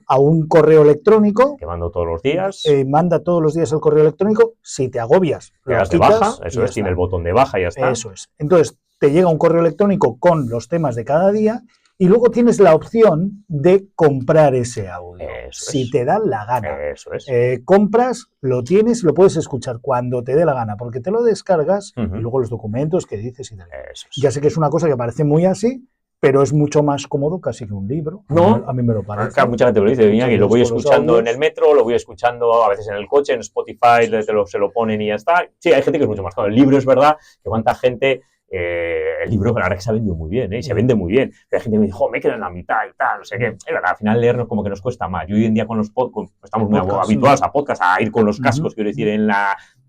a un correo electrónico. Que mando todos los días. Manda todos los días el correo electrónico. Si te agobias, te das de baja, eso es, tiene el botón de baja y ya está. Eso es. Entonces, te llega un correo electrónico con los temas de cada día y luego tienes la opción de comprar ese audio. Si te da la gana. Eso es. Compras, lo tienes, lo puedes escuchar cuando te dé la gana, porque te lo descargas y luego los documentos que dices y tal. Ya sé que es una cosa que parece muy así, pero es mucho más cómodo casi que un libro. No, a mí me lo parece. Claro, mucha gente lo dice, y lo voy escuchando en el metro, lo voy escuchando a veces en el coche, en Spotify, se lo ponen y ya está. Sí, hay gente que es mucho más cómodo. El libro es verdad que cuánta gente... el libro, la verdad que se ha vendido muy bien, y se vende muy bien. Pero hay gente que me dice, me quedo en la mitad y tal, no sé qué. Es verdad, al final leernos como que nos cuesta más. Yo hoy en día con los podcasts, estamos muy habituados a podcasts, a ir con los cascos, quiero decir,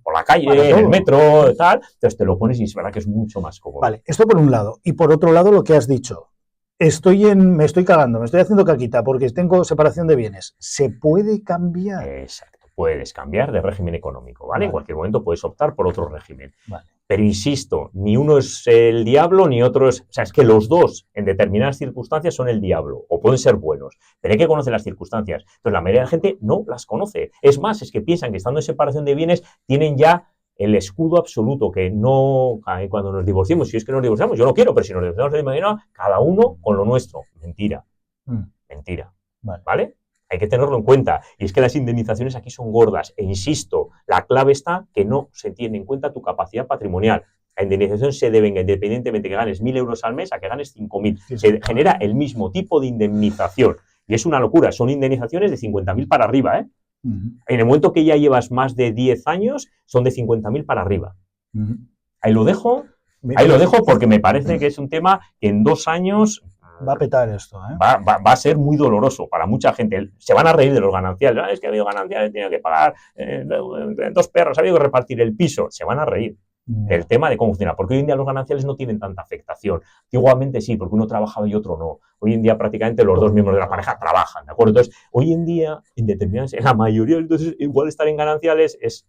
por la calle, en el metro, tal. Entonces te lo pones y es verdad que es mucho más cómodo. Vale, esto por un lado. Y por otro lado, lo que has dicho. Me estoy cagando, me estoy haciendo caquita porque tengo separación de bienes. ¿Se puede cambiar? Exacto. Puedes cambiar de régimen económico, ¿vale? En cualquier momento puedes optar por otro régimen. Vale. Pero insisto, ni uno es el diablo, ni otro es... O sea, es que los dos, en determinadas circunstancias, son el diablo, o pueden ser buenos. Pero hay que conocer las circunstancias. Entonces, la mayoría de la gente no las conoce. Es más, es que piensan que estando en separación de bienes, tienen ya el escudo absoluto, que no... Cuando nos divorciamos, si es que nos divorciamos, yo no quiero, pero si nos divorciamos, cada uno con lo nuestro. Mentira. Mentira. ¿Vale? Hay que tenerlo en cuenta. Y es que las indemnizaciones aquí son gordas. E insisto, la clave está que no se tiene en cuenta tu capacidad patrimonial. La indemnización se devenga independientemente que ganes 1.000 euros al mes a que ganes 5.000. Sí, se genera el mismo tipo de indemnización. Y es una locura. Son indemnizaciones de 50.000 para arriba, ¿eh? En el momento que ya llevas más de 10 años, son de 50.000 para arriba. Ahí lo dejo porque me parece que es un tema que en 2 años... Va a petar esto, ¿eh? Va a ser muy doloroso para mucha gente. Se van a reír de los gananciales. Es que ha habido gananciales, tiene que pagar 2 perros, ha habido que repartir el piso. Se van a reír del tema de cómo funciona. Porque hoy en día los gananciales no tienen tanta afectación. Antiguamente sí, porque uno trabajaba y otro no. Hoy en día prácticamente los 2 miembros de la pareja trabajan, ¿de acuerdo? Entonces, hoy en día, en la mayoría, entonces, igual estar en gananciales es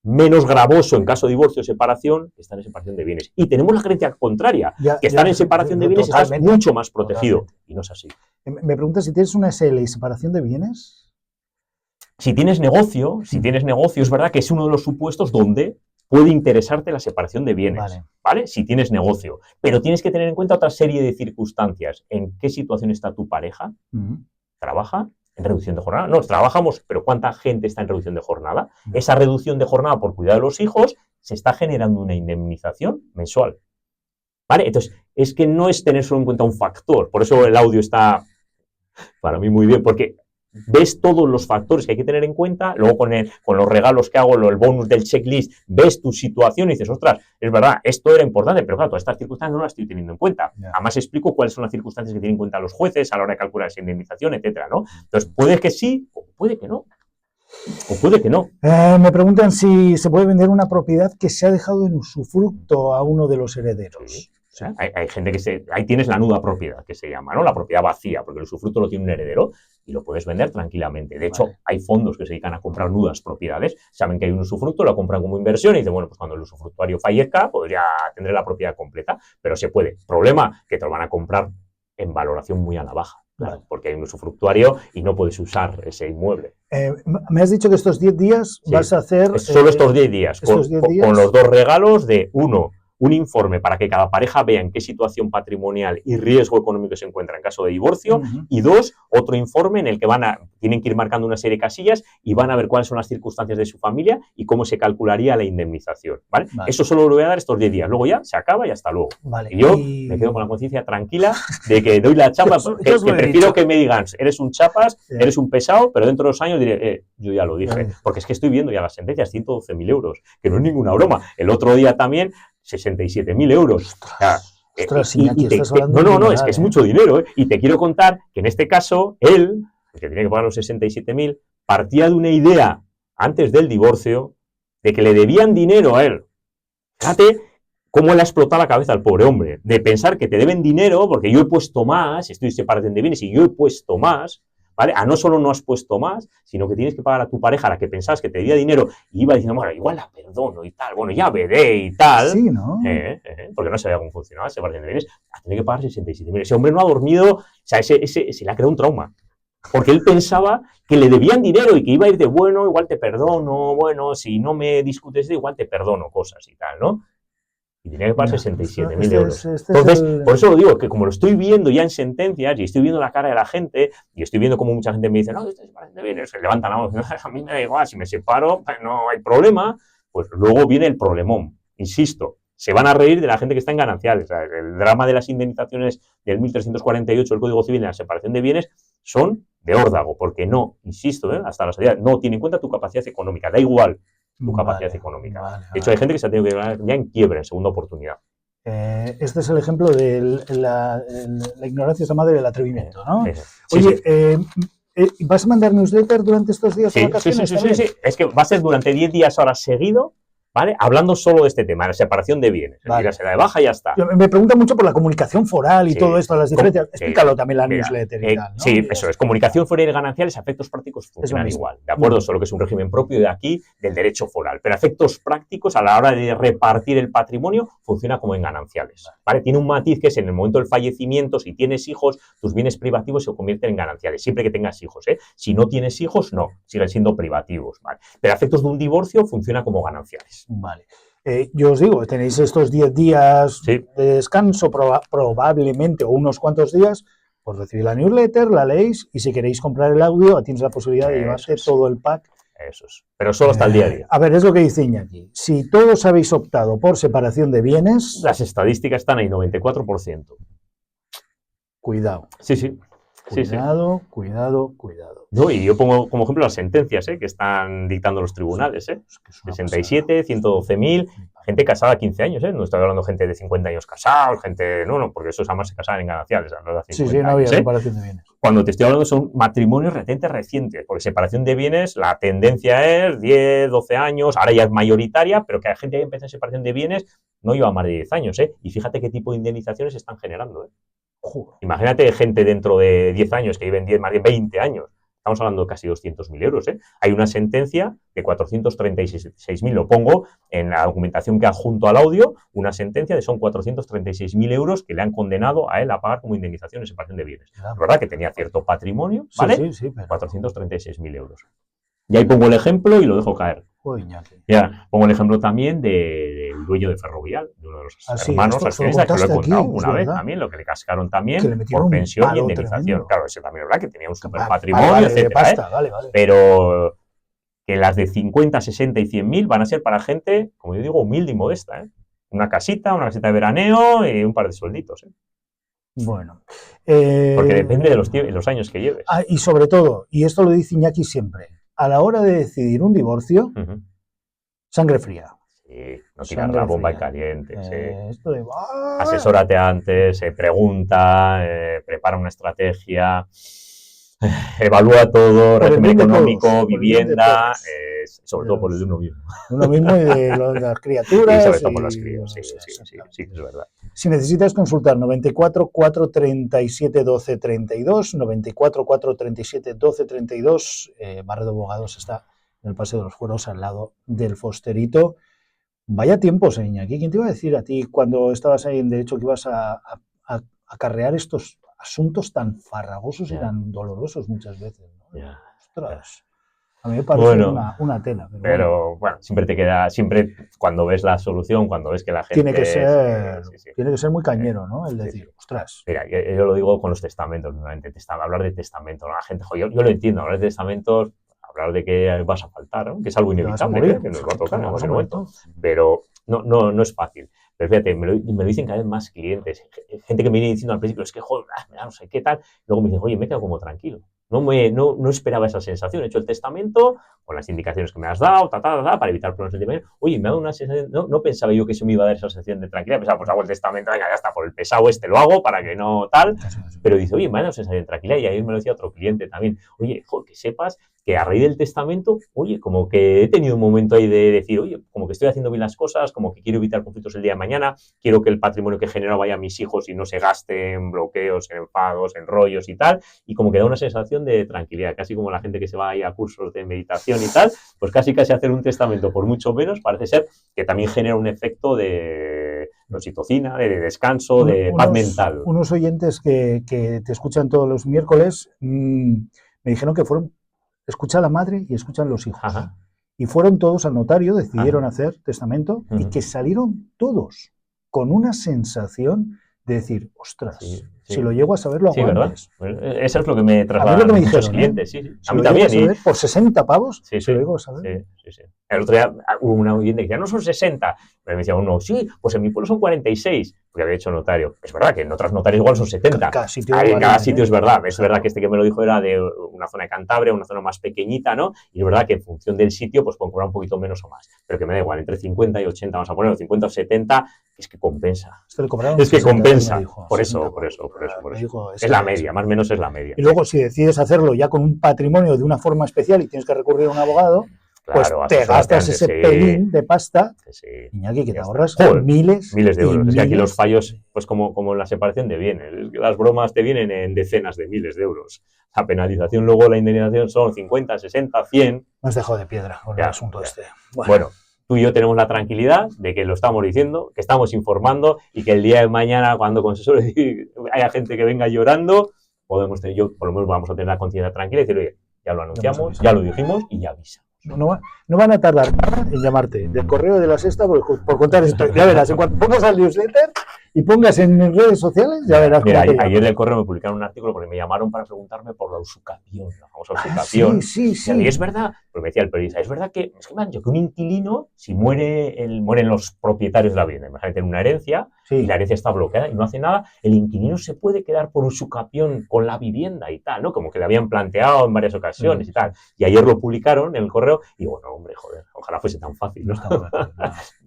menos gravoso en caso de divorcio o separación que estar en separación de bienes. Y tenemos la creencia contraria, que estar en separación de bienes estás mucho más protegido. Totalmente. Y no es así. Me preguntas si tienes una SL y separación de bienes. Si tienes negocio, es verdad que es uno de los supuestos donde puede interesarte la separación de bienes, ¿vale? Si tienes negocio. Pero tienes que tener en cuenta otra serie de circunstancias. ¿En qué situación está tu pareja? ¿Trabaja? ¿En reducción de jornada? No, trabajamos, pero ¿cuánta gente está en reducción de jornada? Esa reducción de jornada por cuidado de los hijos se está generando una indemnización mensual. ¿Vale? Entonces, es que no es tener solo en cuenta un factor. Por eso el audio está para mí muy bien, porque ves todos los factores que hay que tener en cuenta, luego con los regalos que hago, el bonus del checklist, ves tu situación y dices, ostras, es verdad, esto era importante, pero claro, todas estas circunstancias no las estoy teniendo en cuenta. Además explico cuáles son las circunstancias que tienen en cuenta los jueces a la hora de calcular esa indemnización, etcétera, ¿no? Entonces, puede que sí o puede que no. O puede que no. Me preguntan si se puede vender una propiedad que se ha dejado en usufructo a uno de los herederos. Sí. O sea, hay gente ahí tienes la nuda propiedad, que se llama, ¿no? La propiedad vacía, porque el usufructo lo tiene un heredero y lo puedes vender tranquilamente. De hecho, hay fondos que se dedican a comprar nudas propiedades, saben que hay un usufructo, lo compran como inversión y dicen, bueno, pues cuando el usufructuario fallezca, pues ya tendré la propiedad completa, pero se puede. Problema, que te lo van a comprar en valoración muy a la baja, claro, porque hay un usufructuario y no puedes usar ese inmueble. Me has dicho que estos 10 días vas a hacer... Solo estos 10 días, con los 2 regalos de un informe para que cada pareja vea en qué situación patrimonial y riesgo económico se encuentra en caso de divorcio, y 2, otro informe en el que tienen que ir marcando una serie de casillas y van a ver cuáles son las circunstancias de su familia y cómo se calcularía la indemnización, ¿vale? Eso solo lo voy a dar estos 10 días, luego ya se acaba y hasta luego. Y yo me quedo con la conciencia tranquila de que doy la chapa, que prefiero que me digan, eres un chapas, eres un pesado, pero dentro de 2 años diré, yo ya lo dije, porque es que estoy viendo ya las sentencias, 112.000 euros, que no es ninguna broma. El otro día también 67.000 euros. Ostras, es que es mucho dinero, ¿eh? Y te quiero contar que en este caso, él, el que tiene que pagar los 67.000, partía de una idea antes del divorcio de que le debían dinero a él. Fíjate cómo le ha explotado la cabeza al pobre hombre, de pensar que te deben dinero porque yo he puesto más, estoy separación de bienes y yo he puesto más, ¿vale? No solo no has puesto más, sino que tienes que pagar a tu pareja, a la que pensabas que te debía dinero, y iba diciendo, bueno, igual la perdono y tal, bueno, ya veré y tal. Sí, ¿no? Porque no sabía cómo funcionaba esa separación de bienes, a tener que pagar 67.000. Ese hombre no ha dormido, o sea, se le ha creado un trauma. Porque él pensaba que le debían dinero y que iba a ir de, bueno, igual te perdono, bueno, si no me discutes, igual te perdono cosas y tal, ¿no? Y tenía que pagar 67.000 euros. Entonces, por eso lo digo, que como lo estoy viendo ya en sentencias y estoy viendo la cara de la gente y estoy viendo cómo mucha gente me dice, no, esto es bastante bien, se levantan la voz, a mí me da igual, si me separo, no hay problema, pues luego viene el problemón. Insisto, se van a reír de la gente que está en gananciales. O sea, el drama de las indemnizaciones del 1348 del Código Civil en la separación de bienes son de órdago, porque no, insisto, hasta la salida, no tiene en cuenta tu capacidad económica, da igual tu capacidad económica. De hecho, hay gente que se ha tenido que quedar ya en quiebra, en segunda oportunidad. Este es el ejemplo de la ignorancia es la madre del atrevimiento, ¿no? Sí, oye, sí. ¿Vas a mandar newsletter durante estos días de vacaciones? Sí. Es que va a ser durante 10 días ahora seguido, ¿vale? Hablando solo de este tema, la separación de bienes. Vale. Se la de baja y ya está. Me preguntan mucho por la comunicación foral y todo esto, las diferencias. Explícalo también la newsletter y tal, ¿no? Sí, eso es. Comunicación foral y gananciales, a efectos prácticos funcionan igual, ¿de acuerdo? Solo que es un régimen propio de aquí, del derecho foral. Pero a efectos prácticos, a la hora de repartir el patrimonio, funciona como en gananciales, ¿vale? Tiene un matiz que es en el momento del fallecimiento, si tienes hijos, tus bienes privativos se convierten en gananciales, siempre que tengas hijos, ¿eh? Si no tienes hijos, no, siguen siendo privativos, ¿vale? Pero a efectos de un divorcio, funciona como gananciales. Vale. Yo os digo, tenéis estos 10 días de descanso probablemente, o unos cuantos días, Pues recibís la newsletter, la leéis y si queréis comprar el audio, tienes la posibilidad de llevarse todo el pack. Eso es. Pero solo hasta el día a día. A ver, es lo que dice Iñaki. Si todos habéis optado por separación de bienes... Las estadísticas están ahí, 94%. Cuidado. Sí. Cuidado. No, y yo pongo como ejemplo las sentencias que están dictando los tribunales. 67, 112.000, gente casada 15 años. No estoy hablando de gente de 50 años casados, gente... No, porque esos además se casaban en gananciales. No había separación de bienes. Cuando te estoy hablando son matrimonios recientes, porque separación de bienes, la tendencia es 10, 12 años, ahora ya es mayoritaria, pero que la gente que empieza en separación de bienes no lleva más de 10 años. Y fíjate qué tipo de indemnizaciones están generando. Imagínate gente dentro de 10 años que lleven 10, más de 20 años. Estamos hablando de casi 200.000 euros. Hay una sentencia de 436.000, lo pongo en la documentación que adjunto al audio, una sentencia de son 436.000 euros que le han condenado a él a pagar como indemnización de separación de bienes. Claro. Es verdad que tenía cierto patrimonio, ¿vale? Sí, pero... 436.000 euros. Y ahí pongo el ejemplo y lo dejo caer. Ya, pongo el ejemplo también del dueño de Ferrovial, de uno de los hermanos accionistas, que lo he contado una vez también, lo que le cascaron también por pensión y indemnización. Tremendo. Claro, ese también es verdad que tenía un super patrimonio, etcétera. Vale. Pero que las de 50, 60 y 100.000 van a ser para gente, como yo digo, humilde y modesta. Una casita de veraneo y un par de suelditos. Bueno. Porque depende de los años que lleves. Y sobre todo, y esto lo dice Iñaki siempre, a la hora de decidir un divorcio, sangre fría. Sí, no tirar la bomba en caliente. Esto de... Asesórate antes, pregunta, prepara una estrategia, evalúa todo, régimen económico, vivienda, sobre todo por el de uno mismo. Uno mismo y de las criaturas. Y sobre todo por los críos, sí, es verdad. Si necesitas consultar 94 437 12 32, 94 437 12 32, Barredo Abogados está en el Paseo de los Fueros al lado del Fosterito. Vaya tiempos, Iñaki. ¿Quién te iba a decir a ti cuando estabas ahí en Derecho que ibas a acarrear estos asuntos tan farragosos y tan dolorosos muchas veces, ¿no? Ostras. A mí me parece una tela. Pero bueno, siempre cuando ves la solución, cuando ves que la gente... Tiene que ser muy cañero, ¿no? El decir, ostras. Mira, yo lo digo con los testamentos, nuevamente. Hablar de testamento, ¿no? La gente, yo lo entiendo, hablar de testamentos, hablar de que vas a faltar, ¿no? Que es algo inevitable, que nos va a tocar en algún momento. Pero no es fácil. Pero fíjate, me lo dicen cada vez más clientes, gente que me viene diciendo al principio, es que joder, no sé qué tal, luego me dicen, oye, me he quedado como tranquilo. No esperaba esa sensación. He hecho el testamento con las indicaciones que me has dado, para evitar problemas de dinero. Oye, me ha dado una sensación, no pensaba yo que eso me iba a dar esa sensación de tranquilidad. Pensaba, pues hago el testamento, venga, ya está, por el pesado lo hago para que no tal. Pero dice, oye, me ha dado sensación de tranquilidad. Y ayer me lo decía otro cliente también. Oye, joder, que sepas que a raíz del testamento, oye, como que he tenido un momento ahí de decir, oye, como que estoy haciendo bien las cosas, como que quiero evitar conflictos el día de mañana, quiero que el patrimonio que he generado vaya a mis hijos y no se gaste en bloqueos, en enfados, en rollos y tal, y como que da una sensación de tranquilidad, casi como la gente que se va ahí a cursos de meditación y tal, pues casi hacer un testamento por mucho menos, parece ser que también genera un efecto de oxitocina, de descanso, de paz mental. Unos oyentes que te escuchan todos los miércoles me dijeron que escucha la madre y escuchan los hijos. Ajá. Y fueron todos al notario, decidieron hacer testamento y que salieron todos con una sensación de decir, ostras, si lo llego a saber, lo hago antes. ¿Verdad? Eso es lo que me trasladan muchos clientes. Sí. A mí también. Por 60 pavos, si lo llego a saber. Sí. El otro día hubo una oyente que decía, no son 60. Pero me decía uno, sí, pues en mi pueblo son 46, porque había hecho notario. Es verdad que en otras notarios igual son 70. Cada sitio es verdad. Es verdad que este que me lo dijo era de una zona de Cantabria, una zona más pequeñita, ¿no? Y es verdad que en función del sitio, pues pueden cobrar un poquito menos o más. Pero que me da igual, entre 50 y 80, vamos a poner 50 o 70, es que compensa. Es que compensa. Dijo, por eso. Es la media, más o menos es la media. Y luego, si decides hacerlo ya con un patrimonio de una forma especial y tienes que recurrir a un abogado, claro, pues te gastas ese pelín de pasta, Iñaki, que te ahorras miles de euros. Es que aquí los fallos, pues como en la separación de bienes, las bromas te vienen en decenas de miles de euros. La penalización, luego la indemnización son 50, 60, 100. Me has dejado de piedra con el asunto este. Bueno, tú y yo tenemos la tranquilidad de que lo estamos diciendo, que estamos informando y que el día de mañana, cuando con eso haya gente que venga llorando, podemos tener, por lo menos vamos a tener la conciencia tranquila y decir, oye, ya lo anunciamos, ya lo dijimos y ya avisa. No van a tardar nada en llamarte del correo de la sexta por contar esto. Ya verás, en cuanto pongas al newsletter, y pongas en redes sociales, ya verás. Mira, ayer del Correo me publicaron un artículo porque me llamaron para preguntarme por la usucapión, la famosa usucapión. Sí. Y es verdad, pues me decía el periodista, es verdad que me han dicho que un inquilino, si mueren los propietarios de la vivienda, imagínate en una herencia, y la herencia está bloqueada y no hace nada, el inquilino se puede quedar por usucapión con la vivienda y tal, ¿no? Como que le habían planteado en varias ocasiones y tal. Y ayer lo publicaron en el Correo y bueno, hombre, joder, ojalá fuese tan fácil, ¿no?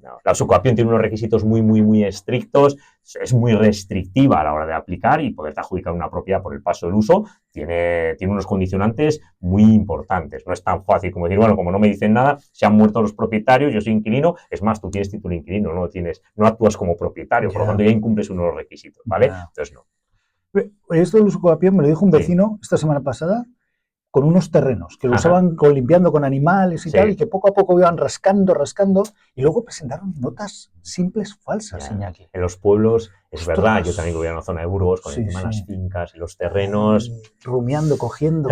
No, la usucapión tiene unos requisitos muy estrictos, es muy restrictiva a la hora de aplicar y poderte adjudicar una propiedad por el paso del uso tiene unos condicionantes muy importantes. No es tan fácil como decir, bueno, como no me dicen nada, se han muerto los propietarios, yo soy inquilino, es más, tú tienes título de inquilino, no actúas como propietario, por lo tanto ya incumples unos requisitos, ¿vale? Entonces no. Esto del usucapión me lo dijo un vecino esta semana pasada, con unos terrenos, que lo usaban limpiando con animales y tal, y que poco a poco iban rascando, y luego presentaron notas simples falsas, Iñaki. En los pueblos, es verdad, yo también voy a una zona de Burgos, con encima las fincas y los terrenos. Rumiando, cogiendo.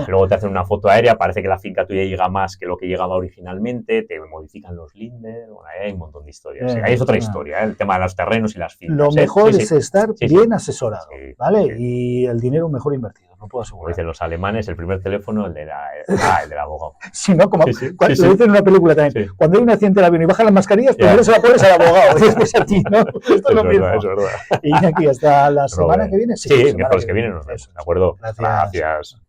Luego te hacen una foto aérea, parece que la finca tuya llega más que lo que llegaba originalmente, te modifican los lindes, bueno, ahí hay un montón de historias. Ahí es otra historia, el tema de los terrenos y las fincas. Lo mejor es estar bien asesorado, ¿vale? Y el dinero mejor invertido. No puedo asegurar. Como dicen los alemanes, el primer teléfono, el del abogado. Sí, ¿no? Como lo dicen en una película también. Cuando hay un accidente del avión y bajan las mascarillas, primero se la pones al abogado. Y después a ti, ¿no? Esto es lo mismo. Es verdad. Iñaki, hasta la semana que viene. Sí, miércoles que viene nos vemos. ¿De acuerdo? Gracias.